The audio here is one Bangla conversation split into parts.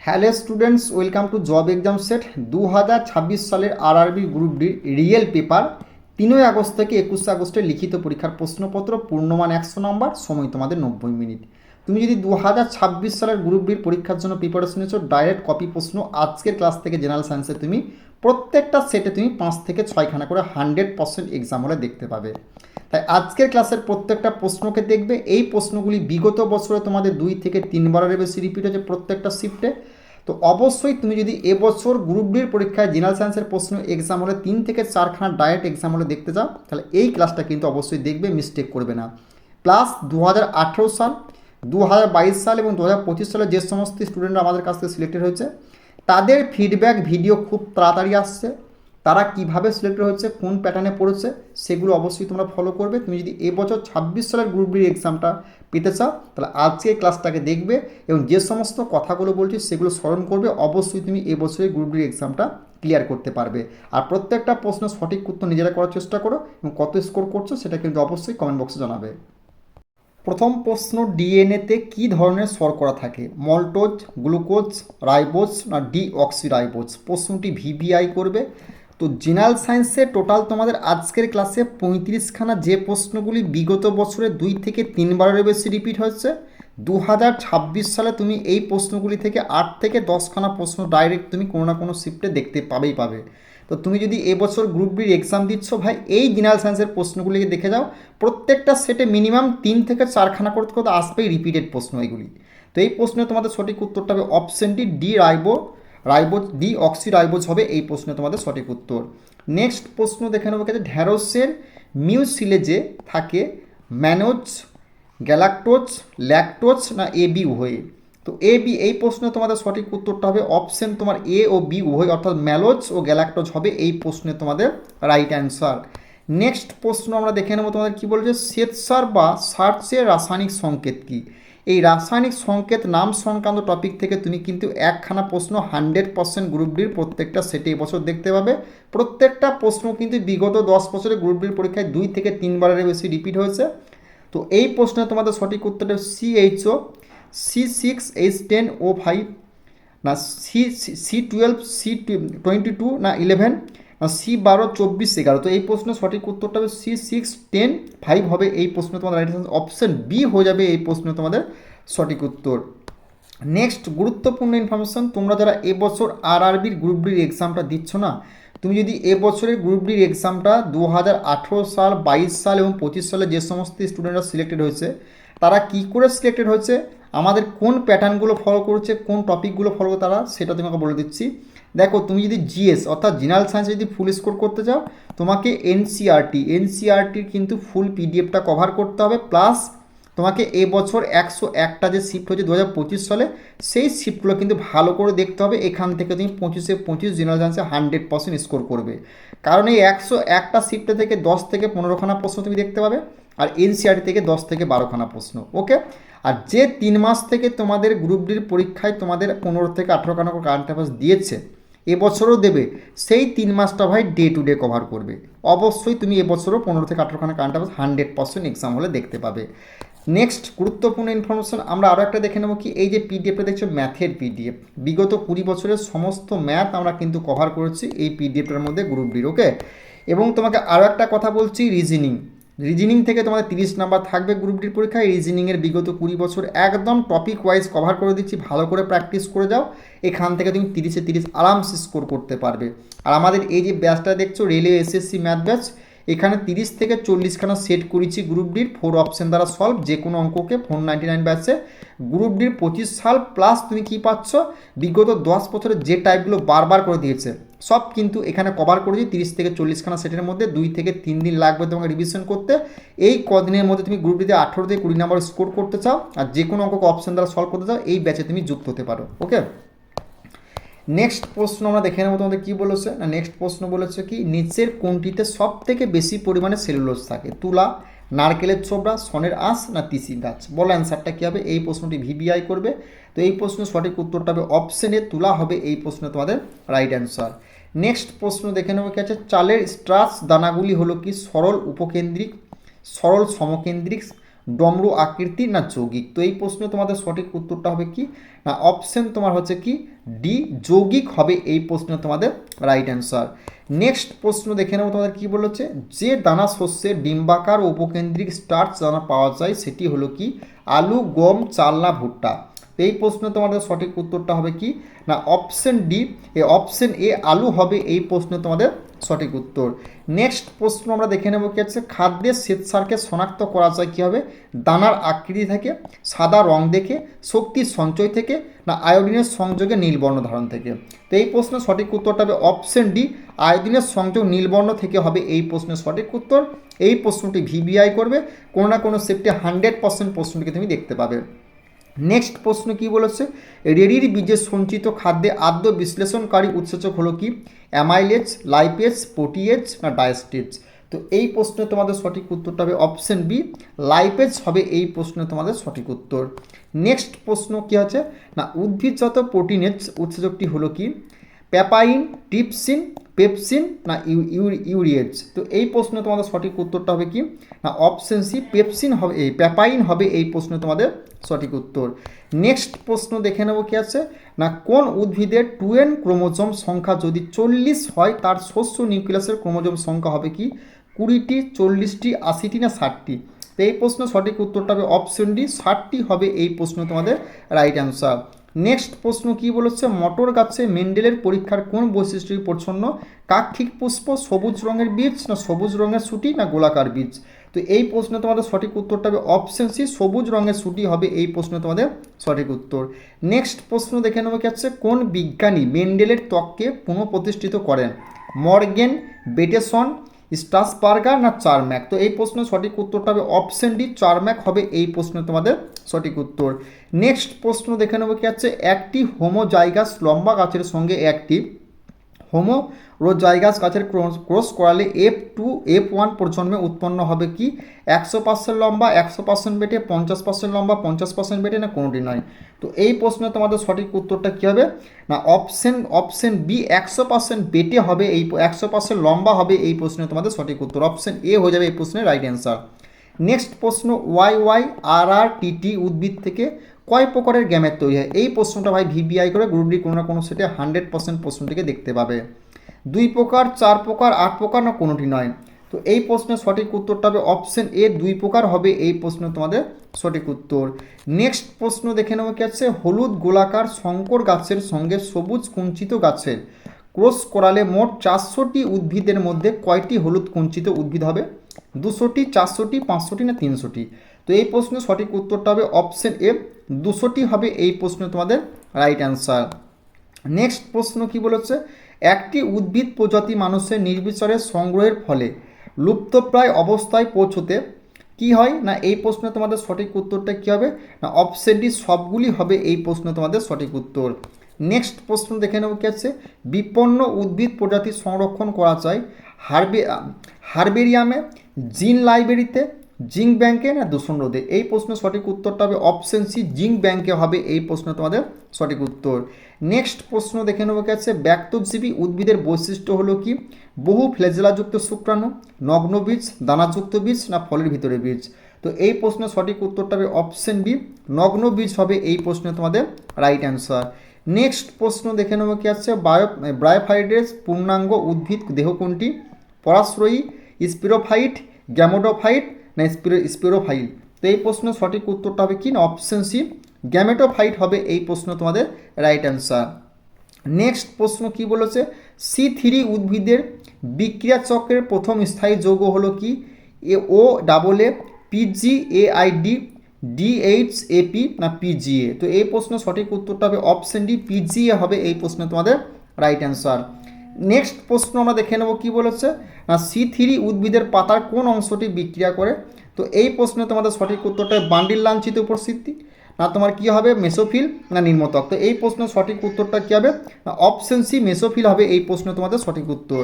Hello students, welcome to job exam set 2026 সালের RRB group D real paper 3 August থেকে 21 আগস্টের লিখিত পরীক্ষার প্রশ্নপত্র, পূর্ণমান 100 নম্বর, সময় তোমাদের 90 মিনিট। তুমি যদি 2026 সালের গ্রুপ ডির পরীক্ষার জন্য প্রিপারেশন নিচ্ছ, ডাইরেক্ট কপি প্রশ্ন আজকের ক্লাস থেকে জেনারেল সায়েন্সে তুমি প্রত্যেকটা সেটে তুমি 5 থেকে 6খানা করে 100% এক্সাম হলে দেখতে পাবে। তাই আজকের ক্লাসের প্রত্যেকটা প্রশ্নকে দেখবে। এই প্রশ্নগুলি বিগত বছরে তোমাদের 2 থেকে 3 বারের বেশি রিপিট হয়েছে প্রত্যেকটা শিফটে। তো অবশ্যই তুমি যদি এবছর গ্রুপ ডির পরীক্ষায় জেনারেল সায়েন্সের প্রশ্ন এক্সাম হলে 3 থেকে 4খানা ডাইরেক্ট এক্সাম হলে দেখতে যাও, তাহলে এই ক্লাসটা কিন্তু অবশ্যই দেখবে, মিস্টেক করবে না। প্লাস 2018 সাল, 2022 সাল এবং 2025 সালে যে সমস্ত স্টুডেন্টরা আমাদের কাছ থেকে সিলেক্টেড হয়েছে তাদের ফিডব্যাক ভিডিও খুব তাড়াতাড়ি আসছে। তারা কিভাবে সিলেক্টেড হচ্ছে, কোন প্যাটার্নে পড়েছে, সেগুলো অবশ্যই তোমরা ফলো করবে। তুমি যদি এবছর 26 সালের গ্রুপ ডির এক্সামটা পেতে চাও, তাহলে আজকে ক্লাসটাকে দেখবে এবং যে সমস্ত কথাগুলো বলছি সেগুলো স্মরণ করবে। অবশ্যই তুমি এবছরের গ্রুপ ডির এক্সামটা ক্লিয়ার করতে পারবে। আর প্রত্যেকটা প্রশ্ন সঠিক উত্তর নিজেরা করার চেষ্টা করো এবং কত স্কোর করছো সেটা কিন্তু অবশ্যই কমেন্ট বক্সে জানাবে। প্রথম প্রশ্ন, ডিএনএতে কী ধরনের শর্করা থাকে? মল্টোজ, গ্লুকোজ, রাইবোজ না ডিঅক্সিরাইবোজ? প্রশ্নটি ভিভিআই করবে। তো জেনারেল সায়েন্সে টোটাল তোমাদের আজকের ক্লাসে 35খানা যে প্রশ্নগুলি বিগত বছরে 2 থেকে 3 বারের বেশি রিপিট হচ্ছে, 2026 সালে তুমি এই প্রশ্নগুলি থেকে 8 থেকে 10খানা প্রশ্ন ডাইরেক্ট তুমি কোনো না কোনো শিফটে দেখতে পাবে। তো তুমি যদি এবছর গ্রুপ ডির এক্সাম দিচ্ছ ভাই, এই জেনারেল সায়েন্সের প্রশ্নগুলিকে দেখে যাও। প্রত্যেকটা সেটে মিনিমাম 3 থেকে 4খানা করতে করতে আসবেই রিপিটেড প্রশ্ন এগুলি। তো এই প্রশ্নে তোমাদের সঠিক উত্তরটা হবে অপশানটি ডি, রাইবোজ ডিঅক্সিরাইবোজ হবে এই প্রশ্নে তোমাদের সঠিক উত্তর। নেক্সট প্রশ্ন দেখে নেবো, ঢ্যাঁড়সের মিউসিলেজে থাকে ম্যানোজ, গ্যালাক্টোজ, ল্যাকটোজ না এ বি উভয়ে? তো এ বি এই প্রশ্নে তোমাদের সঠিক উত্তরটা হবে অপশন তোমার এ ও বি উভয়, অর্থাৎ ম্যালোজ ও গ্যালাক্টোজ হবে এই প্রশ্নে তোমাদের রাইট অ্যান্সার। নেক্সট প্রশ্ন আমরা দেখে নেবো তোমাদের কী বলছে, শ্বেতসার বা সার্চের রাসায়নিক সংকেত কী? এই রাসায়নিক সংকেত নাম সংক্রান্ত টপিক থেকে তুমি কিন্তু একখানা প্রশ্ন 100% গ্রুপ ডির প্রত্যেকটা সেটে এবছর দেখতে পাবে। প্রত্যেকটা প্রশ্ন কিন্তু বিগত 10 বছরে গ্রুপ ডির পরীক্ষায় 2 থেকে 3 বারের বেশি রিপিট হয়েছে। তো এই প্রশ্নে তোমাদের সঠিক উত্তরটা CHO, C6H10O5 না C12 C22 না 11 না C12 24 11? তো এই প্রশ্নের সঠিক উত্তরটা হবে C610 হবে এই প্রশ্নে তোমাদের রাইট আনসার। অপশন বি হয়ে যাবে এই প্রশ্নে তোমাদের সঠিক উত্তর। নেক্সট গুরুত্বপূর্ণ ইনফরমেশন, তোমরা যারা এবছর আরআরবির গ্রুপ ডির এক্সামটা দিচ্ছ না, তুমি যদি এবছরের গ্রুপ ডির এক্সামটা 2018 সাল, 22 সাল এবং 25 সালে যে সমস্ত স্টুডেন্টরা সিলেক্টেড হয়েছে তারা কি করে সিলেক্টেড হয়েছে, আমাদের কোন প্যাটার্নগুলো ফলো করেছে, কোন টপিকগুলো ফলো করে তারা, সেটা তোমাকে বলে দিচ্ছি। দেখো, তুমি যদি জিএস অর্থাৎ জেনারেল সায়েন্স যদি ফুল স্কোর করতে চাও, তোমাকে এনসিআরটির কিন্তু ফুল পিডিএফটা কভার করতে হবে। প্লাস তোমাকে এবছর 101টা যে শিফট হয়েছে 2025 সালে, সেই শিফটগুলো কিন্তু ভালো করে দেখতে হবে। এখান থেকে তুমি 25-এ 25 জেনারেল সায়েন্সে 100% স্কোর করবে। কারণ এই 101টা শিফটে থেকে 10 থেকে 15খানা প্রশ্ন তুমি দেখতে পাবে, আর এনসিআরটি থেকে 10 থেকে 12খানা প্রশ্ন। ওকে, আর যে 3 মাস থেকে তোমাদের গ্রুপ ডির পরীক্ষায় তোমাদের 15 থেকে 18খানা করে কারেন্ট অ্যাফেয়ার্স দিয়েছে, এবছরও দেবে, সেই 3 মাসটা ভাই ডে টু ডে কভার করবে। অবশ্যই তুমি এবছরও 15 থেকে 18খানা কারেন্ট অ্যাফেয়ার্স 100% এক্সাম হলে দেখতে পাবে। নেক্সট গুরুত্বপূর্ণ ইনফরমেশন আমরা আরও একটা দেখে নেবো কি, এই যে পিডিএফটা দেখছো ম্যাথের পিডিএফ, বিগত 20 বছরের সমস্ত ম্যাথ আমরা কিন্তু কভার করেছি এই পিডিএফটার মধ্যে গ্রুপ ডির। ওকে, এবং তোমাকে আরও একটা কথা বলছি, রিজনিং থেকে তোমাদের 30 নাম্বার থাকবে গ্রুপ ডির পরীক্ষায়। রিজনিংয়ের বিগত 20 বছর একদম টপিক ওয়াইজ কভার করে দিচ্ছি, ভালো করে প্র্যাকটিস করে যাও, এখান থেকে তুমি 30-এ 30 আরামসে স্কোর করতে পারবে। আর আমাদের এই যে ব্যাচটা দেখছো রেলওয়ে এসএসসি ম্যাথ ব্যাচ, এখানে 30 থেকে 40খানা সেট করেছি গ্রুপ ডির 4 অপশন দ্বারা সলভ, যে কোনো অঙ্ককে 499 ব্যাচে। গ্রুপ ডির 25 সাল প্লাস তুমি কি পাচ্ছ, বিগত 10 বছরের যে টাইপগুলো বারবার করে দিয়েছে সব কিন্তু এখানে কভার করেছি 30 থেকে 40খানা সেটের মধ্যে। 2 থেকে 3 দিন লাগবে তোমাকে রিভিশন করতে। এই কদিনের মধ্যে তুমি গ্রুপ ডিতে 18 থেকে 20 নাম্বার স্কোর করতে চাও আর যে কোনো অঙ্ককে অপশন দ্বারা সলভ করতে চাও, এই ব্যাচে তুমি যুক্ত হতে পারো। ওকে, নেক্সট প্রশ্ন আমরা দেখে নেবো তোমাদের কী বলেছে না। নেক্সট প্রশ্ন বলেছে কি, নিচের কোনটিতে সব থেকে বেশি পরিমাণে সেলুলোজ থাকে? তুলা, নারকেলের ছোবড়া, সনের আঁশ না তিসি গাছ? বলো অ্যান্সারটা কী হবে? এই প্রশ্নটি ভিভিআই করবে। তো এই প্রশ্নের সঠিক উত্তরটা হবে অপশানে তুলা হবে এই প্রশ্নে তোমাদের রাইট অ্যান্সার। নেক্সট প্রশ্ন দেখে নেবো কি আছে, চালের স্ট্রাচ দানাগুলি হলো কি সরল উপকেন্দ্রিক, সরল সমকেন্দ্রিক ডমরু আকৃতি না যৌগিক? তো এই প্রশ্নে তোমাদের সঠিক উত্তরটা হবে কি না অপশন তোমার হচ্ছে কি ডি, যৌগিক হবে এই প্রশ্নে তোমাদের রাইট অ্যান্সার। নেক্সট প্রশ্ন দেখে নেবো তোমাদের কী বলেছে, যে দানা শস্যে ডিম্বাকার ও উপকেন্দ্রিক স্টার্চ দানা পাওয়া যায় সেটি হলো কি আলু, গম, চাল না ভুট্টা? তো এই প্রশ্নে তোমাদের সঠিক উত্তরটা হবে কি না অপশন ডি, অপশন এ আলু হবে এই প্রশ্নে তোমাদের সঠিক উত্তর। নেক্সট প্রশ্ন আমরা দেখে নেব কি আছে, খাদ্যের শ্বেতসারকে শনাক্ত করা যায় কীভাবে? দানার আকৃতি থেকে, সাদা রং দেখে, শক্তির সঞ্চয় থেকে না আয়োডিনের সংযোগে নীলবর্ণ ধারণ থেকে? তো এই প্রশ্নের সঠিক উত্তরটা হবে অপশন ডি, আয়োডিনের সংযোগ নীলবর্ণ থেকে হবে এই প্রশ্নের সঠিক উত্তর। এই প্রশ্নটি ভিবিআই করবে, কোনো না কোনো সেফটি 100% প্রশ্নটিকে তুমি দেখতে পাবে। নেক্সট প্রশ্ন কি বলেছে, রেডির বীজের সঞ্চিত খাদ্যে আদ্য বিশ্লেষণকারী উৎসেচক হলো কি অ্যামাইলেজ, লাইপেজ, প্রোটিয়েজ না ডায়াস্টেজ? তো এই প্রশ্নে তোমাদের সঠিক উত্তরটা হবে অপশন বি, লাইপেজ হবে এই প্রশ্নে তোমাদের সঠিক উত্তর। নেক্সট প্রশ্ন কি আছে না উদ্ভিদজাত প্রোটিনেজ উৎসেচকটি হলো কি প্যাপাইন, ট্রিপসিন, পেপসিন না ইউরিয়েজ? তো এই প্রশ্নে তোমাদের সঠিক উত্তরটা হবে কি না অপশন সি, পেপসিন হবে, এই প্যাপাইন হবে এই প্রশ্নে তোমাদের সঠিক উত্তর। নেক্সট প্রশ্ন দেখে নেব কি আছে না কোন উদ্ভিদের 2n ক্রোমোজোম সংখ্যা যদি 40 হয় তার শস্য নিউক্লিয়াসের ক্রোমোজোম সংখ্যা হবে কি 20টি, 40টি, 80টি না 60টি? তো এই প্রশ্নের সঠিক উত্তরটা হবে অপশন ডি, 60টি হবে এই প্রশ্ন তোমাদের রাইট অ্যান্সার। নেক্সট প্রশ্ন কি বলেছে, মটর গাছে মেন্ডেলের পরীক্ষার কোন বৈশিষ্ট্যটি প্রচ্ছন্ন? কাক্ষিক পুষ্প, সবুজ রঙের বীজ না সবুজ রঙের সুটি না গোলাকার বীজ? তো এই প্রশ্নে তোমাদের সঠিক উত্তরটা হবে অপশন সি, সবুজ রঙের সুটি হবে এই প্রশ্নে তোমাদের সঠিক উত্তর। নেক্সট প্রশ্ন দেখে নেবো কি আছে, কোন বিজ্ঞানী মেন্ডেলের ত্বককে পুনঃপ্রতিষ্ঠিত করেন? মর্গেন, বেটেসন, স্ট্রাসবার্গার না চার্ম্যাক? তো এই প্রশ্নের সঠিক উত্তরটা হবে অপশন ডি, চার্ম্যাক হবে এই প্রশ্নে তোমাদের সঠিক উত্তর। নেক্সট প্রশ্ন দেখে নেবো কি আছে, একটি হোমোজাইগাস লম্বা গাছের সঙ্গে একটি হোমোরোজাইগাস গাছের ক্রস করালে F1 প্রজন্মে উৎপন্ন হবে কি 100% লম্বা, 100% বেটে, 50% লম্বা, 50% বেটে না কোনোটি নয়? তো এই প্রশ্নে তোমাদের সঠিক উত্তরটা কী হবে না অপশন বি, 100% বেটে হবে, এই 100% লম্বা হবে এই প্রশ্নে তোমাদের সঠিক উত্তর। অপশন এ হয়ে যাবে এই প্রশ্নের রাইট অ্যান্সার। নেক্সট প্রশ্ন, YYRRTT উদ্ভিদ থেকে কয় প্রকারের গ্যামেট তৈরি হয়? এই প্রশ্নটা ভাই ভিবিআই করে গ্রুপ ডি কোনো না কোনো সেটে 100% প্রশ্নটিকে দেখতে পাবে। 2 প্রকার, 4 প্রকার, 8 প্রকার না কোনোটি নয়? তো এই প্রশ্নের সঠিক উত্তরটা হবে অপশন এ, 2 প্রকার হবে এই প্রশ্ন তোমাদের সঠিক উত্তর। নেক্সট প্রশ্ন দেখে নেবো কি আছে, হলুদ গোলাকার শঙ্কর গাছের সঙ্গে সবুজ কুঞ্চিত গাছের ক্রস করালে মোট 400টি উদ্ভিদের মধ্যে কয়টি হলুদ কুঞ্চিত উদ্ভিদ হবে? 200টি, 400টি, 500টি না 300টি? তো এই প্রশ্নের সঠিক উত্তরটা হবে অপশন এ, 200টি হবে এই প্রশ্নে তোমাদের রাইট অ্যান্সার। নেক্সট প্রশ্ন কি বলেছে, একটি উদ্ভিদ প্রজাতি মানুষের নির্বিচারে সংগ্রহের ফলে লুপ্তপ্রায় অবস্থায় পৌঁছতে কি হয় না এই প্রশ্নে তোমাদের সঠিক উত্তরটা কী হবে না অপশন ডি, সবগুলি হবে এই প্রশ্নে তোমাদের সঠিক উত্তর। নেক্সট প্রশ্ন দেখে নেব কি আছে, বিপন্ন উদ্ভিদ প্রজাতি সংরক্ষণ করা যায় হারবেরিয়ামে, জিন লাইব্রেরিতে, জিঙ্ক ব্যাংকে না দূষণ রোধে? এই প্রশ্নের সঠিক উত্তরটা হবে অপশন সি, জিঙ্ক ব্যাংকে হবে এই প্রশ্ন তোমাদের সঠিক উত্তর। নেক্সট প্রশ্ন দেখে নেবো কি আছে, ব্যক্তজীবী উদ্ভিদের বৈশিষ্ট্য হলো কি বহু ফ্লেজেলাযুক্ত শুক্রাণু, নগ্ন বীজ, দানাযুক্ত বীজ না ফলের ভিতরে বীজ? তো এই প্রশ্নের সঠিক উত্তরটা হবে অপশন বি, নগ্ন বীজ হবে এই প্রশ্নে তোমাদের রাইট অ্যান্সার। নেক্সট প্রশ্ন দেখে নেবো কি আছে, ব্রায়োফাইটের পূর্ণাঙ্গ উদ্ভিদ দেহ কোনটি? পরাশ্রয়ী, স্পিরোফাইট, গ্যামেটোফাইট না স্পিরোফাইল? তো এই প্রশ্নের সঠিক উত্তরটা হবে কি না অপশন সি, গ্যামেটোফাইট হবে এই প্রশ্ন তোমাদের রাইট অ্যান্সার। নেক্সট প্রশ্ন কি বলেছে, C3 উদ্ভিদের বিক্রিয়া চক্রের প্রথম স্থায়ী যৌগ হলো কি OAA, PGAID, DHAP না PGA? তো এই প্রশ্নের সঠিক উত্তরটা হবে অপশন ডি, PGA হবে এই প্রশ্নে তোমাদের রাইট অ্যান্সার। নেক্সট প্রশ্ন আমরা দেখে নেব কি বলেছে না C3 উদ্ভিদের পাতার কোন অংশটি বিক্রিয়া করে? তো এই প্রশ্নে তোমাদের সঠিক উত্তরটা বান্ডিল লাঞ্ছিত উপস্থিতি না তোমার কি হবে মেসোফিল না নিম্নত্বক? তো এই প্রশ্নের সঠিক উত্তরটা কী হবে না অপশন সি, মেসোফিল হবে এই প্রশ্ন তোমাদের সঠিক উত্তর।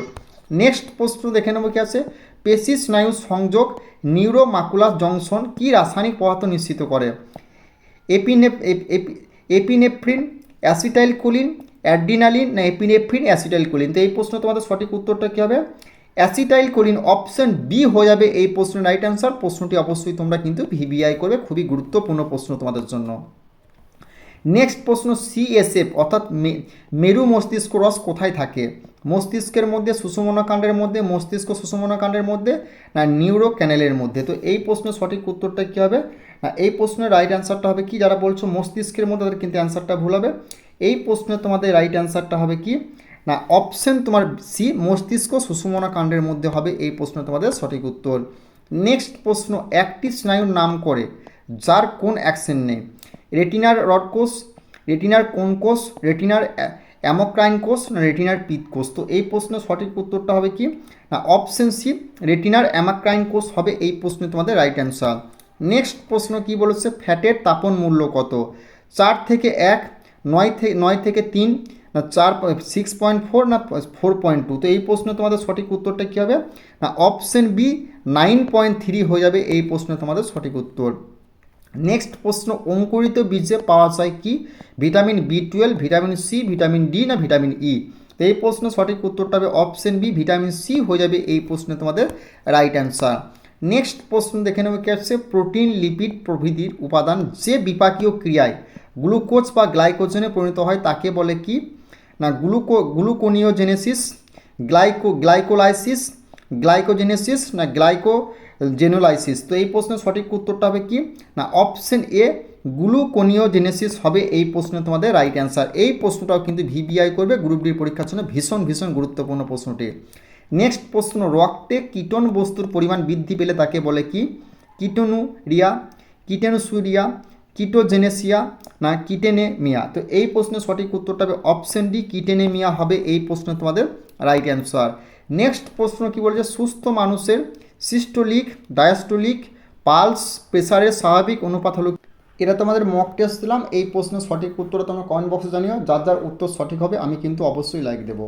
নেক্সট প্রশ্ন দেখে নেব কি আছে, পেশি স্নায়ু সংযোগ নিউরোমাকুলার জংশন কি রাসায়নিক পদার্থ নিশ্চিত করে? এপিনেফ্রিন, অ্যাসিটাইলকোলিন, অ্যাড্রিনালিন না এপিনেফ্রিন অ্যাসিটাইলকোলিন? তো এই প্রশ্ন তোমাদের সঠিক উত্তরটা কী হবে অ্যাসিটাইল কোলিন, অপশন বি হয়ে যাবে এই প্রশ্নের রাইট অ্যান্সার। প্রশ্নটি অবশ্যই তোমরা কিন্তু ভিভিআই করবে, খুবই গুরুত্বপূর্ণ প্রশ্ন তোমাদের জন্য। নেক্সট প্রশ্ন, সিএসএফ অর্থাৎ মেরু মস্তিষ্ক রস কোথায় থাকে? মস্তিষ্কের মধ্যে, সুষুম্না কাণ্ডের মধ্যে, মস্তিষ্ক সুষুম্না কাণ্ডের মধ্যে, না নিউরো ক্যানেলের মধ্যে? তো এই প্রশ্নের সঠিক উত্তরটা কী হবে? না এই প্রশ্নের রাইট অ্যান্সারটা হবে কি, যারা বলছো মস্তিষ্কের মধ্যে তাদের কিন্তু অ্যান্সারটা ভুল হবে। এই প্রশ্নে তোমাদের রাইট অ্যান্সারটা হবে কি, না অপশন তোমার সি, মস্তিষ্ক সুষুম্না কাণ্ডের মধ্যে হবে এই প্রশ্ন তোমাদের সঠিক উত্তর। নেক্সট প্রশ্ন, একটি স্নায়ুর নাম করে যার কোন অ্যাকশন নেই? রেটিনার রড কোষ, রেটিনার কোন কোষ, রেটিনার অ্যামোক্রাইন কোষ, না রেটিনার পিত কোষ? তো এই প্রশ্নের সঠিক উত্তরটা হবে কি, না অপশন সি, রেটিনার অ্যামোক্রাইন কোষ হবে এই প্রশ্নে তোমাদের রাইট অ্যান্সার। নেক্সট প্রশ্ন কি বলেছে, ফ্যাটের তাপন মূল্য কত? 4 থেকে 1, 9 থেকে 3, না 6.4, না 4.2? তো এই প্রশ্নে তোমাদের সঠিক উত্তরটা কী হবে, না অপশন বি 9.3 হয়ে যাবে এই প্রশ্নে তোমাদের সঠিক উত্তর। নেক্সট প্রশ্ন, অঙ্কুরিত বীজে পাওয়া যায় কি? ভিটামিন বি12, ভিটামিন সি, ভিটামিন ডি, না ভিটামিন ই? তো এই প্রশ্নের সঠিক উত্তরটা হবে অপশন বি, ভিটামিন সি হয়ে যাবে এই প্রশ্নে তোমাদের রাইট অ্যান্সার। নেক্সট প্রশ্ন দেখে নেবে কি আছে, প্রোটিন, লিপিড প্রভৃতির উপাদান যে বিপাকীয় ক্রিয়ায় গ্লুকোজ বা গ্লাইকোজেনে পরিণত হয় তাকে বলে কি? না গ্লুকোনিওজেনেসিস, গ্লাইকোলাইসিস, গ্লাইকোজেনেসিস, না গ্লাইকোজেনোলাইসিস? তো এই প্রশ্নের সঠিক উত্তরটা হবে কি, না অপশন এ, গ্লুকোনিওজেনেসিস হবে এই প্রশ্নে তোমাদের রাইট অ্যান্সার। এই প্রশ্নটাও কিন্তু ভিবিআই করবে, গ্রুপ ডির পরীক্ষার জন্য ভীষণ ভীষণ গুরুত্বপূর্ণ প্রশ্নটি। নেক্সট প্রশ্ন, রক্তে কিটোন বস্তুর পরিমাণ বৃদ্ধি পেলে তাকে বলে কি? কিটোনুরিয়া, কিটেনোসুরিয়া, কিটোজেনেসিয়া, না কিটেনেমিয়া? তো এই প্রশ্নের সঠিক উত্তরটা হবে অপশন ডি, কিটেনেমিয়া হবে এই প্রশ্নে তোমাদের রাইট অ্যান্সার। নেক্সট প্রশ্ন কি বলছে, সুস্থ মানুষের সিস্টোলিক, ডায়াস্টোলিক, পালস প্রেসারের স্বাভাবিক অনুপাত হলো? এটা তোমাদের মক টেস্ট দিলাম, এই প্রশ্নের সঠিক উত্তরটা তোমরা কমেন্ট বক্সে জানিও। যার যার উত্তর সঠিক হবে আমি কিন্তু অবশ্যই লাইক দেবো।